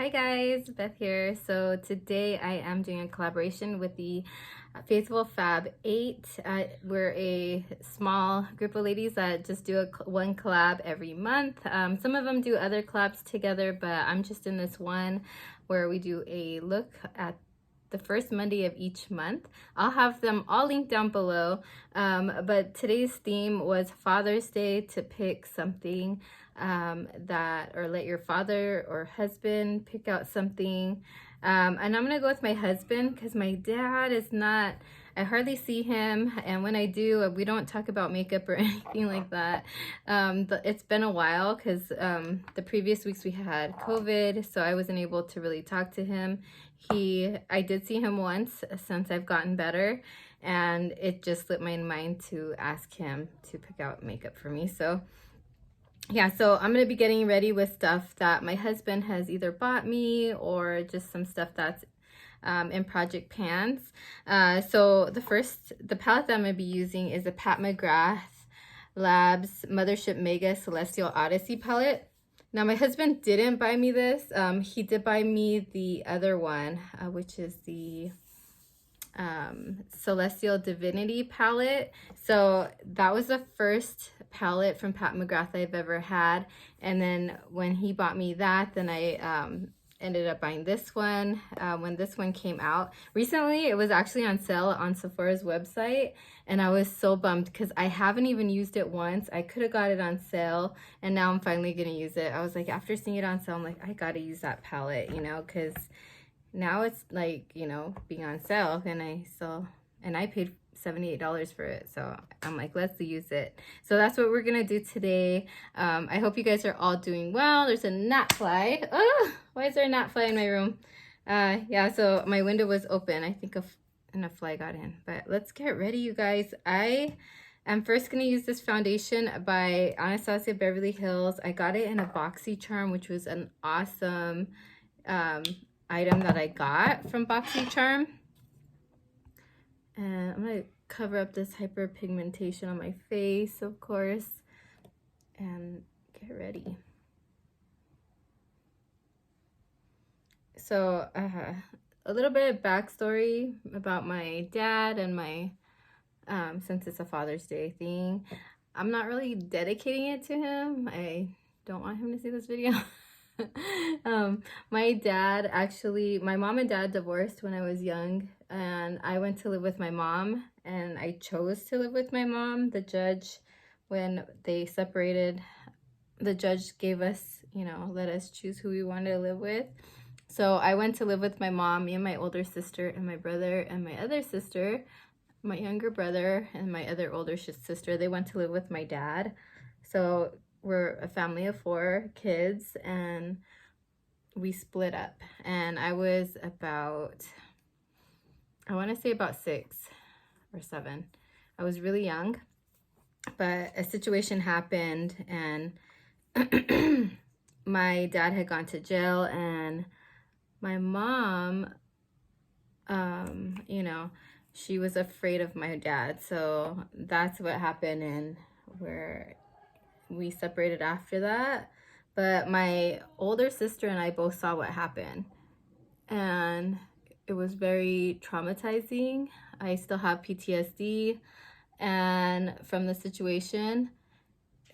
Hi guys, Beth here. So today I am doing a collaboration with the Faithful Fab 8. We're a small group of ladies that just do one collab every month. Some of them do other collabs together, but I'm just in this one where we do a look at the first Monday of each month. I'll have them all linked down below, but today's theme was Father's Day, to pick something or let your father or husband pick out something. And I'm gonna go with my husband because my dad is not, I hardly see him, and when I do, we don't talk about makeup or anything like that. But it's been a while because the previous weeks we had COVID, so I wasn't able to really talk to him. I did see him once since I've gotten better, and it just slipped my mind to ask him to pick out makeup for me. So yeah, so I'm going to be getting ready with stuff that my husband has either bought me or just some stuff that's in project pans. So the palette that I'm going to be using is a Pat McGrath Labs Mothership Mega Celestial Odyssey palette. Now my husband didn't buy me this. He did buy me the other one, which is the Celestial Divinity palette. So that was the first palette from Pat McGrath I've ever had, and then when he bought me that, then I ended up buying this one when this one came out recently. It was actually on sale on Sephora's website, and I was so bummed because I haven't even used it once. I could have got it on sale, and now I'm finally gonna use it. I was like, after seeing it on sale, I'm like, I gotta use that palette, you know, because now it's like, you know, being on sale, and I paid $78 for it, so I'm like, let's use it. So that's what we're gonna do today. I hope you guys are all doing well. There's a gnat fly. Oh, why is there a gnat fly in my room? Yeah, so my window was open, I think, and a fly got in. But let's get ready, you guys. I am first gonna use this foundation by Anastasia Beverly Hills. I got it in a BoxyCharm, which was an awesome item that I got from BoxyCharm. And I'm gonna cover up this hyperpigmentation on my face, of course, and get ready. So a little bit of backstory about my dad and my since it's a Father's Day thing, I'm not really dedicating it to him. I don't want him to see this video. My mom and dad divorced when I was young, and I went to live with my mom, and I chose to live with my mom. The judge, when they separated, the judge gave us, you know, let us choose who we wanted to live with. So I went to live with my mom, me and my older sister and my brother and my other sister, my younger brother and my other older sister. They went to live with my dad. So we're a family of 4 kids, and we split up. And I was about, I want to say about 6 or 7. I was really young, but a situation happened, and my dad had gone to jail, and my mom, you know, she was afraid of my dad. So that's what happened, and we separated after that. But my older sister and I both saw what happened, and it was very traumatizing. I still have PTSD and from the situation.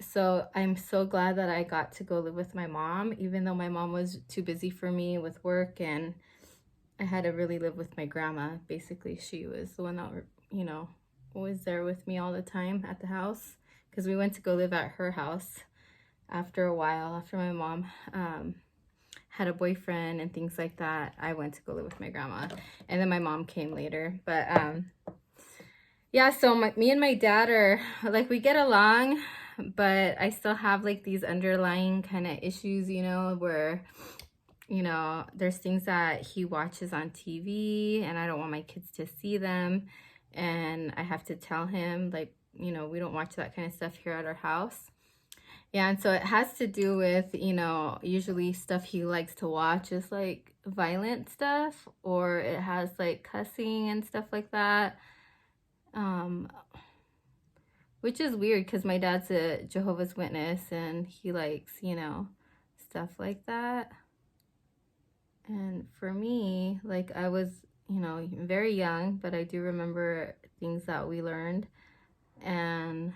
So I'm so glad that I got to go live with my mom, even though my mom was too busy for me with work, and I had to really live with my grandma. Basically, she was the one that, you know, was there with me all the time at the house, because we went to go live at her house after a while. After my mom had a boyfriend and things like that, I went to go live with my grandma, and then my mom came later. But yeah, so me and my dad are like, we get along, but I still have like these underlying kind of issues, you know, where, you know, there's things that he watches on TV and I don't want my kids to see them, and I have to tell him, like, you know, we don't watch that kind of stuff here at our house. Yeah, and so it has to do with, you know, usually stuff he likes to watch is like violent stuff, or it has like cussing and stuff like that. Which is weird because my dad's a Jehovah's Witness, and he likes, you know, stuff like that. And for me, like I was, you know, very young, but I do remember things that we learned. And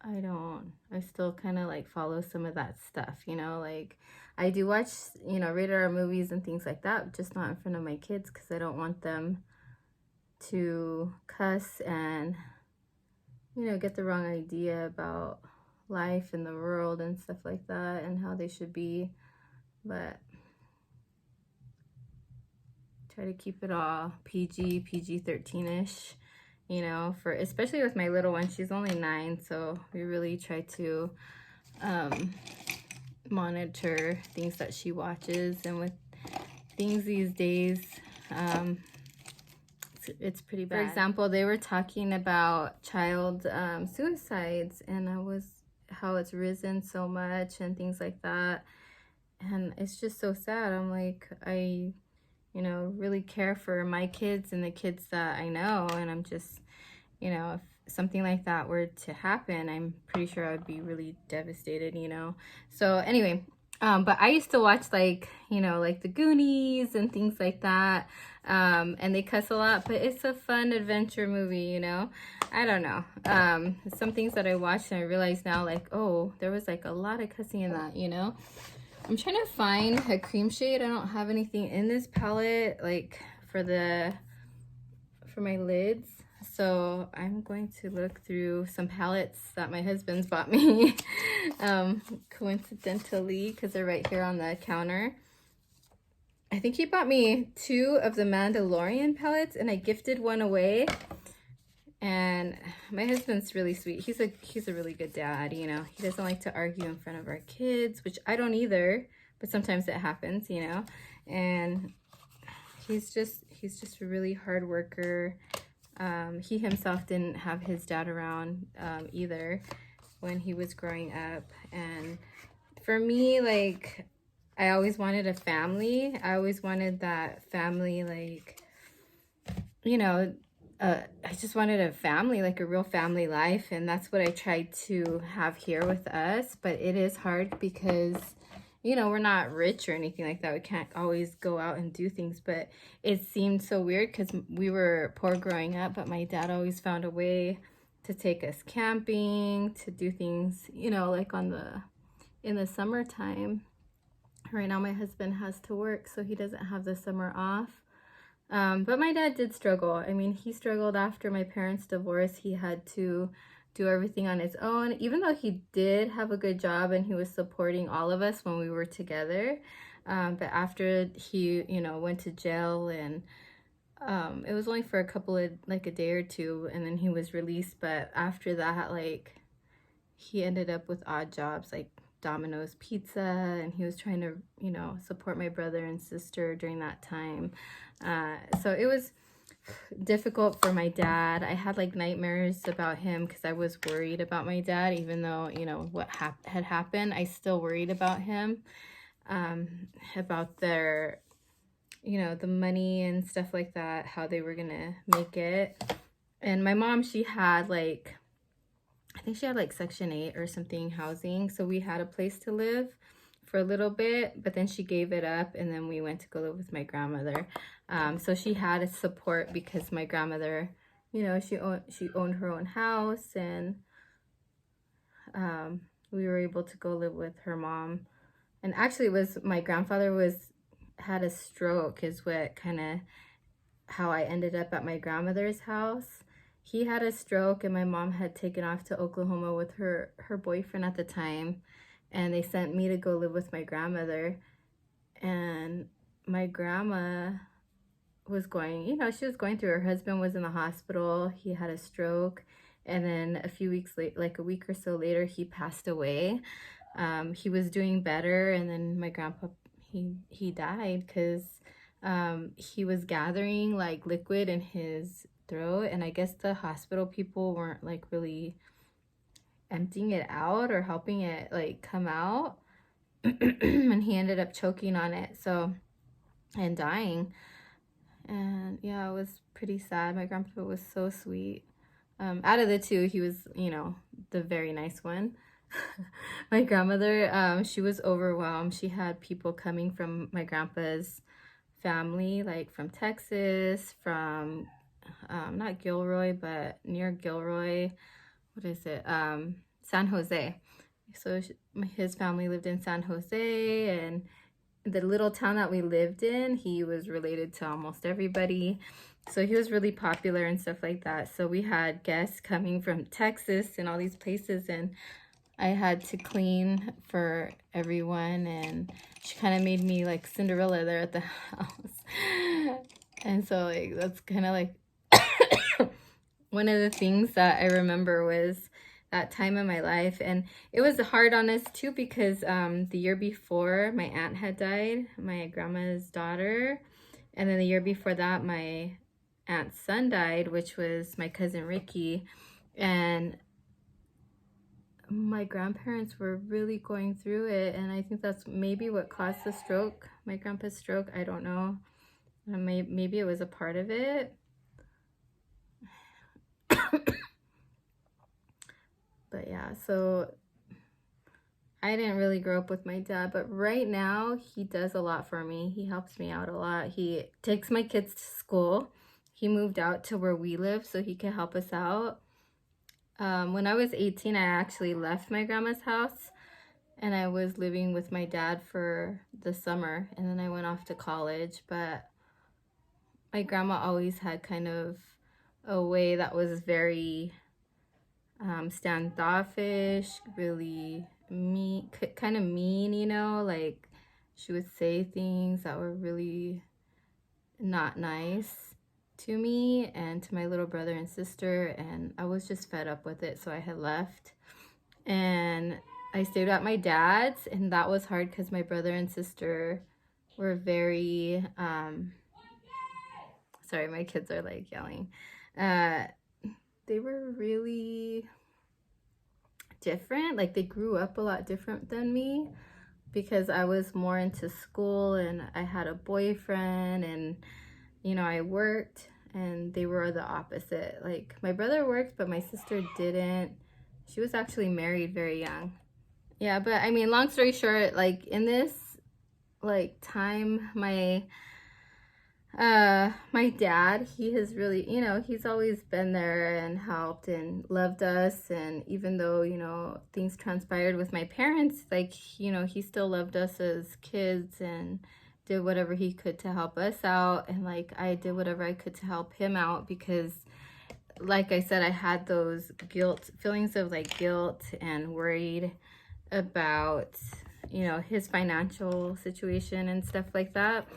I still kind of like follow some of that stuff, you know, like I do watch, you know, rated R movies and things like that, just not in front of my kids because I don't want them to cuss and, you know, get the wrong idea about life and the world and stuff like that and how they should be. But try to keep it all PG 13ish, you know, for especially with my little one. She's only 9, so we really try to monitor things that she watches. And with things these days, it's pretty bad. For example, they were talking about child suicides and how it's risen so much and things like that. And it's just so sad. I'm like, I, you know, really care for my kids and the kids that I know. And I'm just, you know, if something like that were to happen, I'm pretty sure I would be really devastated, you know. So anyway, but I used to watch like, you know, like the Goonies and things like that. And they cuss a lot, but it's a fun adventure movie, you know. I don't know. Some things that I watched and I realize now, like, oh, there was like a lot of cussing in that, you know. I'm trying to find a cream shade. I don't have anything in this palette, like for my lids. So I'm going to look through some palettes that my husband's bought me, coincidentally, because they're right here on the counter. I think he bought me 2 of the Mandalorian palettes, and I gifted one away. And my husband's really sweet. He's a really good dad, you know. He doesn't like to argue in front of our kids, which I don't either, but sometimes it happens, you know. And he's just a really hard worker. He himself didn't have his dad around either when he was growing up. And for me, like, I always wanted a family. I always wanted that family, like, you know, I just wanted a family, like a real family life. And that's what I tried to have here with us. But it is hard because, you know, we're not rich or anything like that. We can't always go out and do things. But it seemed so weird because we were poor growing up. But my dad always found a way to take us camping, to do things, you know, like in the summertime. Right now my husband has to work, so he doesn't have the summer off. But my dad did struggle. I mean, he struggled after my parents' divorce. He had to do everything on his own, even though he did have a good job and he was supporting all of us when we were together. But after he, you know, went to jail, and it was only for a couple of, like a day or two, and then he was released. But after that, like, he ended up with odd jobs, like Domino's Pizza, and he was trying to, you know, support my brother and sister during that time. So it was difficult for my dad. I had like nightmares about him because I was worried about my dad, even though, you know, what had happened. I still worried about him, about their, you know, the money and stuff like that, how they were gonna make it. And my mom, she had like, I think she had like Section 8 or something housing. So we had a place to live for a little bit, but then she gave it up, and then we went to go live with my grandmother. So she had a support because my grandmother, you know, she owned her own house, and we were able to go live with her mom. And actually it was my grandfather had a stroke is what kind of how I ended up at my grandmother's house. He had a stroke, and my mom had taken off to Oklahoma with her boyfriend at the time, and they sent me to go live with my grandmother. And my grandma was going, you know, she was going through, her husband was in the hospital, he had a stroke, and then a few weeks later, like a week or so later, he passed away. He was doing better, and then my grandpa, he died because he was gathering like liquid in his throat, and I guess the hospital people weren't like really emptying it out or helping it like come out. And he ended up choking on it, so, and dying. And yeah, it was pretty sad. My grandpa was so sweet. Out of the 2, he was, you know, the very nice one. my grandmother, she was overwhelmed. She had people coming from my grandpa's family, like from Texas, from not Gilroy, but near Gilroy. What is it? San Jose. So his family lived in San Jose, and the little town that we lived in, he was related to almost everybody. So he was really popular and stuff like that. So we had guests coming from Texas and all these places, and I had to clean for everyone, and she kind of made me like Cinderella there at the house. And so like that's kind of like one of the things that I remember was that time in my life. And it was hard on us too because the year before my aunt had died, my grandma's daughter, and then the year before that my aunt's son died, which was my cousin Ricky. And my grandparents were really going through it, and I think that's maybe what caused the stroke, my grandpa's stroke. I don't know. Maybe it was a part of it. But yeah, so I didn't really grow up with my dad, but right now he does a lot for me. He helps me out a lot. He takes my kids to school. He moved out to where we live so he can help us out. When I was 18, I actually left my grandma's house and I was living with my dad for the summer, and then I went off to college. But my grandma always had kind of a way that was very standoffish, really mean, kind of mean, you know, like she would say things that were really not nice to me and to my little brother and sister, and I was just fed up with it, so I had left. And I stayed at my dad's, and that was hard because my brother and sister were very sorry, my kids are like yelling. They were really different. Like they grew up a lot different than me because I was more into school and I had a boyfriend, and you know, I worked, and they were the opposite. Like my brother worked, but my sister didn't. She was actually married very young. Yeah, but I mean, long story short, like in this like time, my dad, he has really, you know, he's always been there and helped and loved us. And even though, you know, things transpired with my parents, like, you know, he still loved us as kids and did whatever he could to help us out. And like I did whatever I could to help him out because like I said, I had those feelings of like guilt and worried about, you know, his financial situation and stuff like that.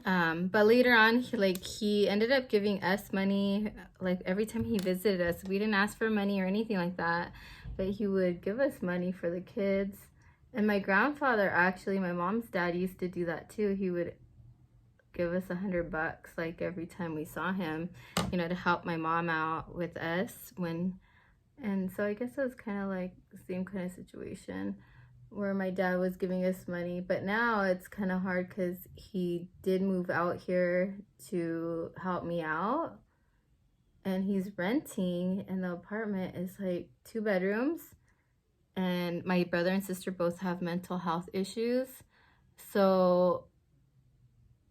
But later on, he ended up giving us money. Like every time he visited us, we didn't ask for money or anything like that, but he would give us money for the kids. And my grandfather, actually, my mom's dad, used to do that too. He would give us $100 like every time we saw him, you know, to help my mom out with us and so I guess it was kind of like the same kind of situation where my dad was giving us money. But now it's kind of hard because he did move out here to help me out, and he's renting, and the apartment is like 2 bedrooms, and my brother and sister both have mental health issues, so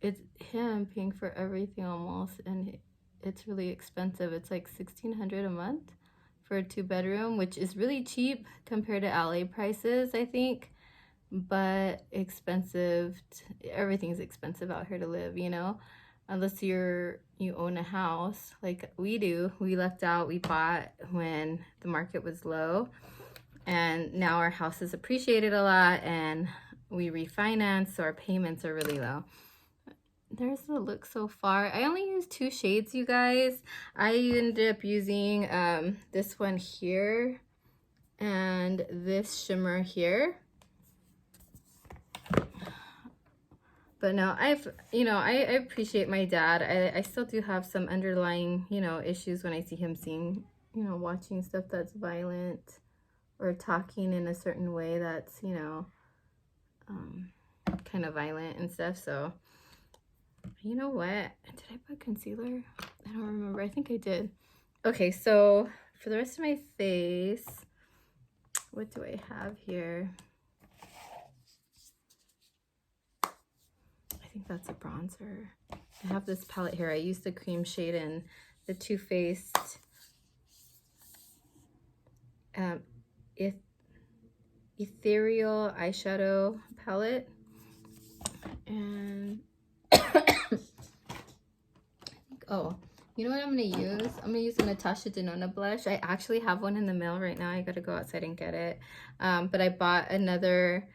it's him paying for everything almost, and it's really expensive. It's like $1,600 a month for a 2 bedroom, which is really cheap compared to LA prices, I think, but expensive. Everything's expensive out here to live, you know, unless you own a house like we do. We left out, we bought when the market was low, and now our house has appreciated a lot, and we refinance, so our payments are really low. There's the look so far. I only used 2 shades, you guys. I ended up using this one here and this shimmer here. But no, I appreciate my dad. I still do have some underlying, you know, issues when I see him watching stuff that's violent or talking in a certain way that's, you know, kind of violent and stuff. So you know what? Did I put concealer? I don't remember. I think I did. Okay, so for the rest of my face, What do I have here? I think that's a bronzer. I have this palette here. I used the cream shade in the Too Faced Ethereal eyeshadow palette. And oh, you know what I'm gonna use? I'm gonna use a Natasha Denona blush. I actually have one in the mail right now. I gotta go outside and get it. But I bought another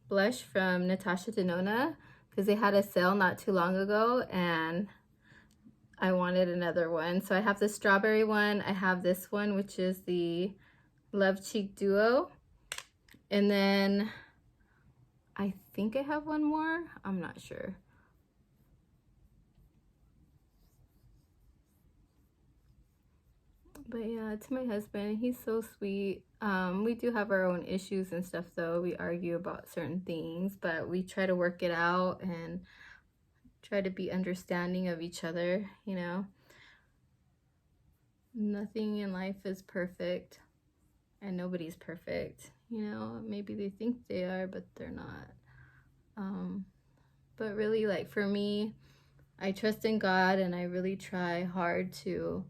blush from Natasha Denona because they had a sale not too long ago and I wanted another one. So I have the strawberry one. I have this one, which is the Love Cheek Duo. And then I think I have one more. I'm not sure. But yeah, to my husband, he's so sweet. We do have our own issues and stuff though. We argue about certain things, but we try to work it out and try to be understanding of each other, you know. Nothing in life is perfect and nobody's perfect, you know. Maybe they think they are, but they're not. But really, like for me, I trust in God and I really try hard to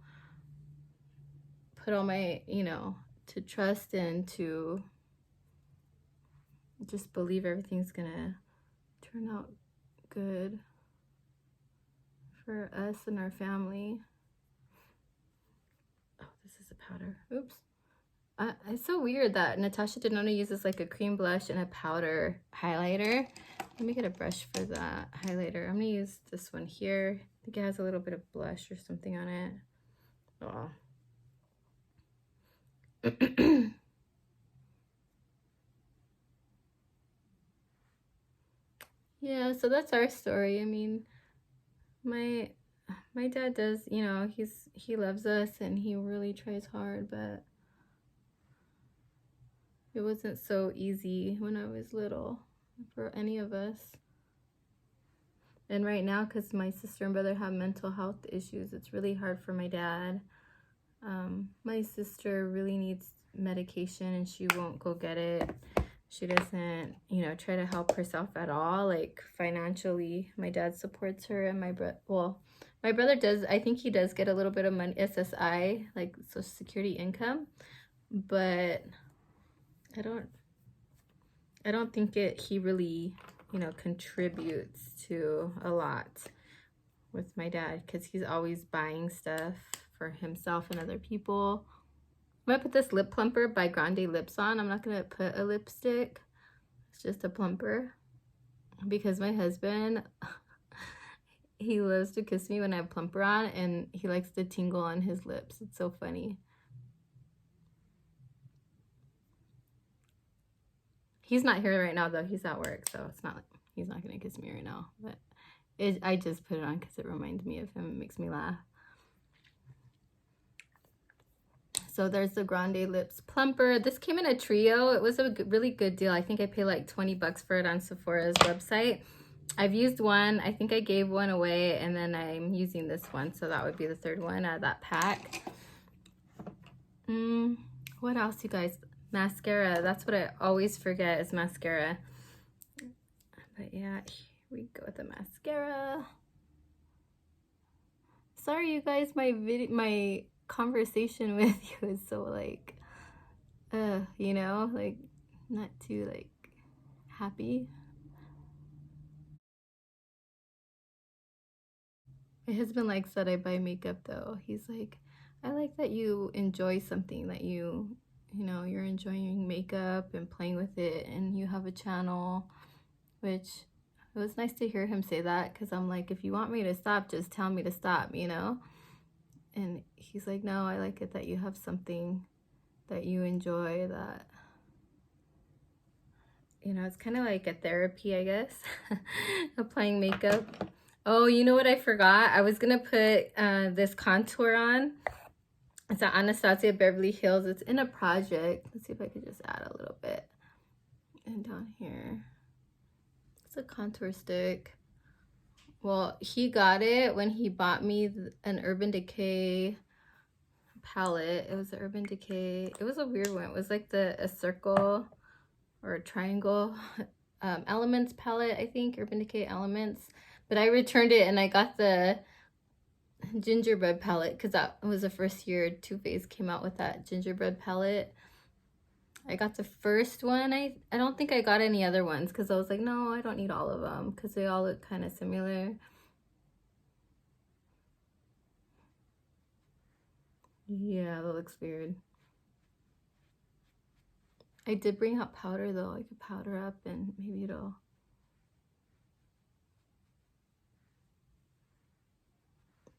put all my, you know, to trust and to just believe everything's gonna turn out good for us and our family. Oh, this is a powder. Oops. It's so weird that Natasha Denona uses like a cream blush and a powder highlighter. Let me get a brush for that highlighter. I'm gonna use this one here. I think it has a little bit of blush or something on it. Oh. Yeah, so that's our story. I mean, my dad does, you know, he loves us and he really tries hard, but it wasn't so easy when I was little for any of us. And right now, because my sister and brother have mental health issues, it's really hard for my dad. My sister really needs medication and she won't go get it. She doesn't, you know, try to help herself at all, like financially. My dad supports her and my brother does. I think he does get a little bit of money, SSI, like Social Security income, but I don't think he really, you know, contributes to a lot with my dad because he's always buying stuff for himself and other people. I'm gonna put this lip plumper by Grande Lips on. I'm not gonna put a lipstick. It's just a plumper because my husband, he loves to kiss me when I have plumper on and he likes to tingle on his lips. It's so funny. He's not here right now though. He's at work, so it's not like he's not gonna kiss me right now. But I just put it on because it reminds me of him. It makes me laugh. So there's the Grande Lips Plumper. This came in a trio. It was a really good deal. I think I paid like 20 bucks for it on Sephora's website. I've used one. I think I gave one away and then I'm using this one. So that would be the third one out of that pack. What else, you guys? Mascara. That's what I always forget is mascara. But yeah, here we go with the mascara. Sorry, you guys, my conversation with you is so like, you know, like not too like happy. My husband likes that I buy makeup though. He's like, I like that you enjoy something, that you know, you're enjoying makeup and playing with it and you have a channel, which it was nice to hear him say that because I'm like, if you want me to stop, just tell me to stop, you know? And he's like, no, I like it that you have something that you enjoy, that, you know, it's kind of like a therapy, I guess, applying makeup. Oh, you know what I forgot? I was going to put this contour on. It's an Anastasia Beverly Hills. It's in a project. Let's see if I could just add a little bit. And down here, it's a contour stick. Well, he got it when he bought me an Urban Decay palette. It was the Urban Decay. It was a weird one. It was like a circle or a triangle Elements palette, I think. Urban Decay Elements. But I returned it and I got the gingerbread palette because that was the first year Too Faced came out with that gingerbread palette. I got the first one. I don't think I got any other ones because I was like, no, I don't need all of them because they all look kind of similar. Yeah, that looks weird. I did bring out powder though. I could powder up and maybe it'll...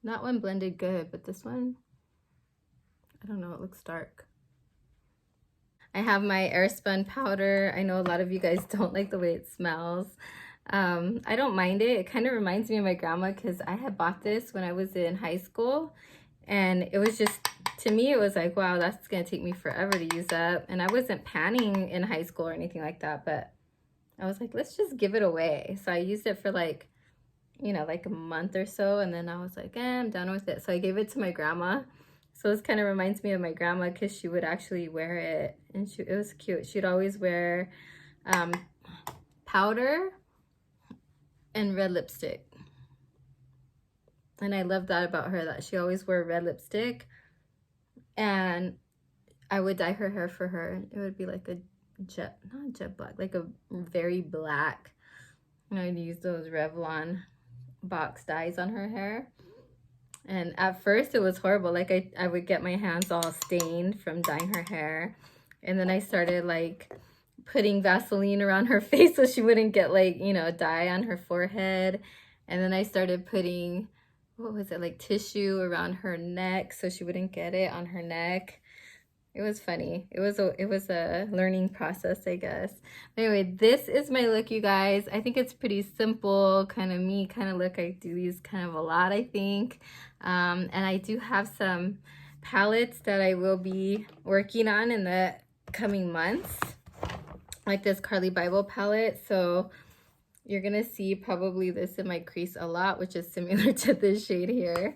That one blended good, but this one, I don't know, it looks dark. I have my airspun powder. I know a lot of you guys don't like the way it smells. I don't mind it. It kind of reminds me of my grandma because I had bought this when I was in high school. And it was just, to me, it was like, wow, that's going to take me forever to use up. And I wasn't panning in high school or anything like that. But I was like, let's just give it away. So I used it for like, you know, like a month or so. And then I was like, I'm done with it. So I gave it to my grandma. So this kind of reminds me of my grandma because she would actually wear it. And it was cute. She'd always wear powder and red lipstick. And I love that about her, that she always wore red lipstick. And I would dye her hair for her. It would be like a jet, not jet black, like a very black. And I'd use those Revlon box dyes on her hair. And at first it was horrible. Like I would get my hands all stained from dyeing her hair. And then I started like putting Vaseline around her face so she wouldn't get like, you know, dye on her forehead. And then I started putting, what was it, like tissue around her neck so she wouldn't get it on her neck. It was funny. It was a learning process, I guess. Anyway, this is my look, you guys. I think it's pretty simple, kind of me kind of look. I do these kind of a lot, I think. And I do have some palettes that I will be working on in the coming months, like this Carly Bible palette. So you're gonna see probably this in my crease a lot, which is similar to this shade here.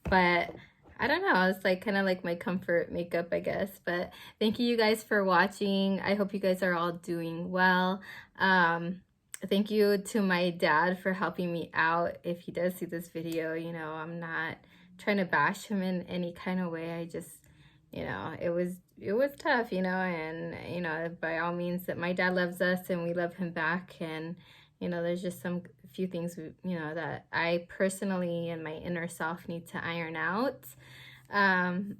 But I don't know, it's like kind of like my comfort makeup, I guess. But thank you guys for watching. I hope you guys are all doing well. Thank you to my dad for helping me out. If he does see this video, you know, I'm not trying to bash him in any kind of way. I just, you know, it was tough, you know, and, you know, by all means that my dad loves us and we love him back. And, you know, there's just a few things, you know, that I personally and my inner self need to iron out. And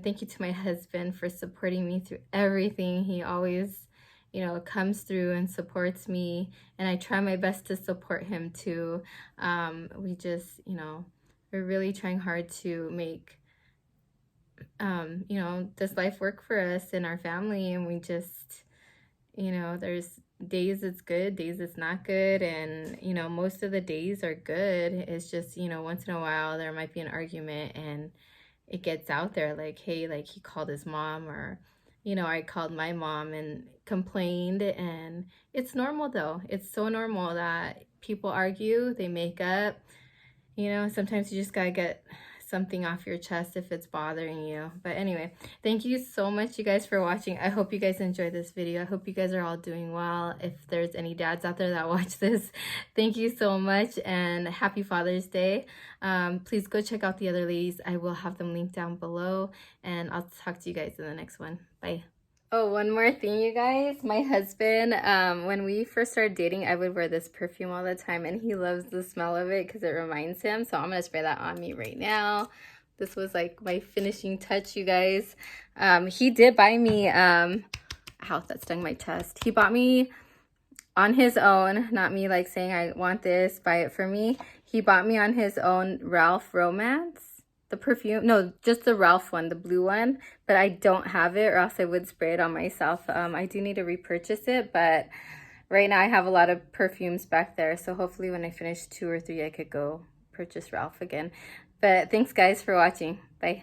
thank you to my husband for supporting me through everything. He always, you know, comes through and supports me, and I try my best to support him too. We just, you know, we're really trying hard to make, you know, this life work for us and our family, and we just, you know, there's days it's good, days it's not good, and, you know, most of the days are good. It's just, you know, once in a while there might be an argument and it gets out there like, hey, like he called his mom, or, you know, I called my mom and complained. And it's normal though. It's so normal that people argue, they make up, you know. Sometimes you just gotta get something off your chest if it's bothering you. But anyway, thank you so much, you guys, for watching. I hope you guys enjoyed this video. I hope you guys are all doing well. If there's any dads out there that watch this, thank you so much, and happy Father's Day. Please go check out the other ladies. I will have them linked down below, and I'll talk to you guys in the next one. Bye. Oh, one more thing, you guys. My husband, when we first started dating, I would wear this perfume all the time, and he loves the smell of it because it reminds him. So I'm going to spray that on me right now. This was like my finishing touch, you guys. He did buy me, ow, that stung my chest. He bought me on his own, not me like saying I want this, buy it for me. He bought me on his own Ralph Romance. The perfume, no, just the Ralph one, the blue one, but I don't have it, or else I would spray it on myself. I do need to repurchase it, but right now I have a lot of perfumes back there, so hopefully when I finish 2 or 3, I could go purchase Ralph again. But thanks guys for watching. Bye.